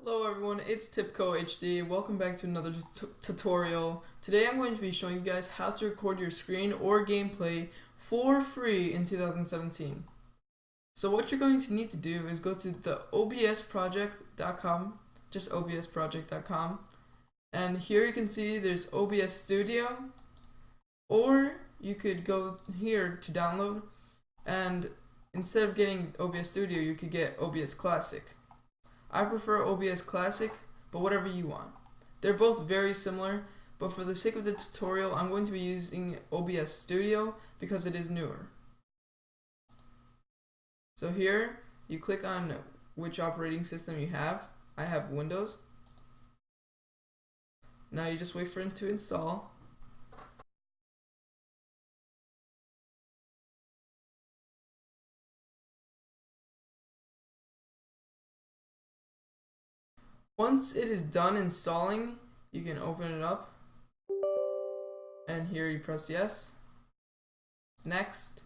Hello everyone, it's Tipco HD. Welcome back to another tutorial. Today I'm going to be showing you guys how to record your screen or gameplay for free in 2017. So what you're going to need to do is go to the obsproject.com, just obsproject.com, and here you can see there's OBS Studio, or you could go here to download, and instead of getting OBS Studio, you could get OBS Classic. I prefer OBS Classic, but whatever you want. They're both very similar, but for the sake of the tutorial, I'm going to be using OBS Studio because it is newer. So here, you click on which operating system you have. I have Windows. Now you just wait for it to install. Once it is done installing, you can open it up, and here you press yes, next,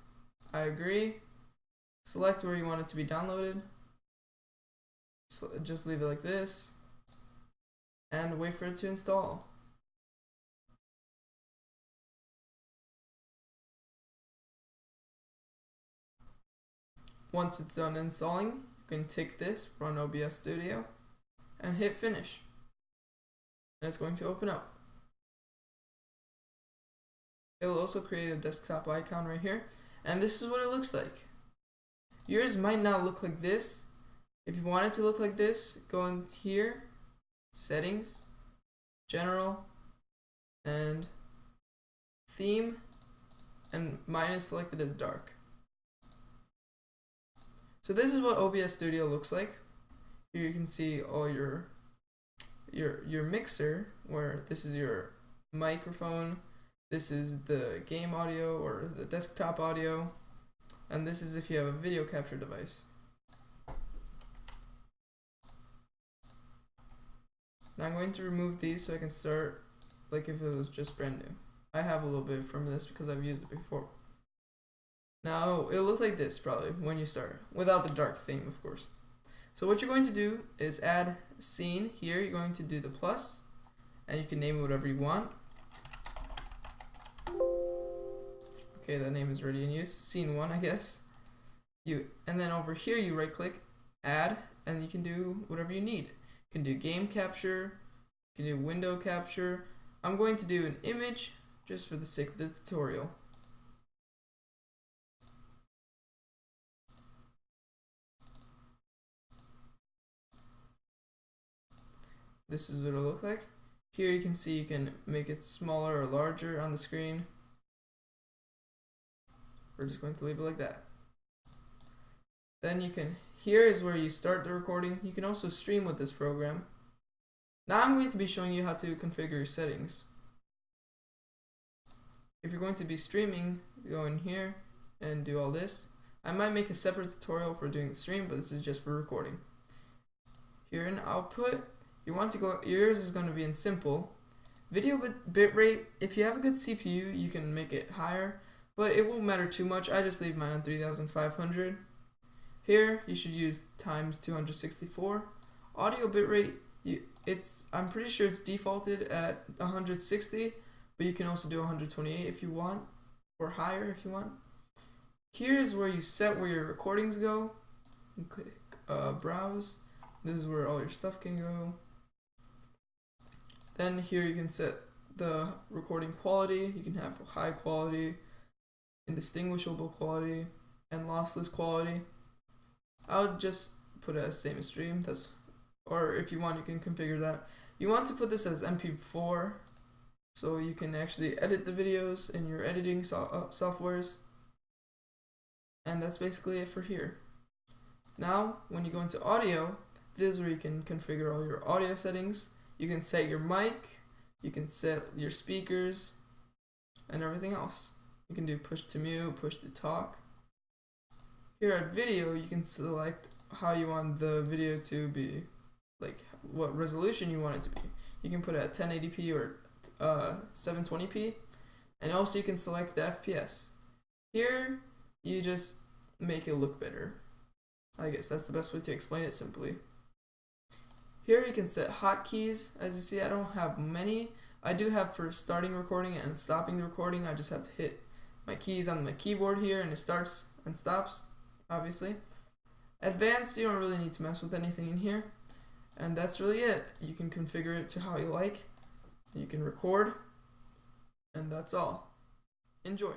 I agree, select where you want it to be downloaded, just leave it like this, and wait for it to install. Once it's done installing, you can tick this, run OBS Studio, and hit finish, and it's going to open up. It will also create a desktop icon right here, and this is what it looks like. Yours might not look like this. If you want it to look like this, go in here, settings, general, and theme, and mine is selected as dark. So this is what OBS Studio looks like. Here you can see all your mixer, where this is your microphone, this is the game audio or the desktop audio, and this is if you have a video capture device. Now I'm going to remove these so I can start like if it was just brand new. I have a little bit from this because I've used it before. Now it'll look like this probably when you start, without the dark theme of course. So what you're going to do is add scene. Here you're going to do the plus, and you can name it whatever you want. Okay, that name is already in use. Scene 1, I guess. And then over here you right click, add, and you can do whatever you need. You can do game capture, you can do window capture. I'm going to do an image just for the sake of the tutorial. This is what it'll look like. Here you can see you can make it smaller or larger on the screen. We're just going to leave it like that. Then you can, here is where you start the recording. You can also stream with this program. Now I'm going to be showing you how to configure your settings. If you're going to be streaming, go in here and do all this. I might make a separate tutorial for doing the stream, but this is just for recording. Here in output, you want to go, yours is going to be in simple. Video bitrate, if you have a good CPU, you can make it higher, but it won't matter too much. I just leave mine on 3500. Here, you should use times 264. Audio bitrate, I'm pretty sure it's defaulted at 160, but you can also do 128 if you want, or higher if you want. Here's where you set where your recordings go. You click browse. This is where all your stuff can go. Then here you can set the recording quality. You can have high quality, indistinguishable quality, and lossless quality. I would just put it as same as stream. Or if you want, you can configure that. You want to put this as MP4, so you can actually edit the videos in your editing softwares. And that's basically it for here. Now, when you go into audio, this is where you can configure all your audio settings. You can set your mic, you can set your speakers, and everything else. You can do push to mute, push to talk. Here at video, you can select how you want the video to be, like what resolution you want it to be. You can put it at 1080p or 720p, and also you can select the FPS. Here, you just make it look better. I guess that's the best way to explain it simply. Here you can set hotkeys. As you see, I don't have many. I do have for starting recording and stopping the recording. I just have to hit my keys on my keyboard here and it starts and stops, obviously. Advanced, you don't really need to mess with anything in here. And that's really it. You can configure it to how you like. You can record. And that's all. Enjoy.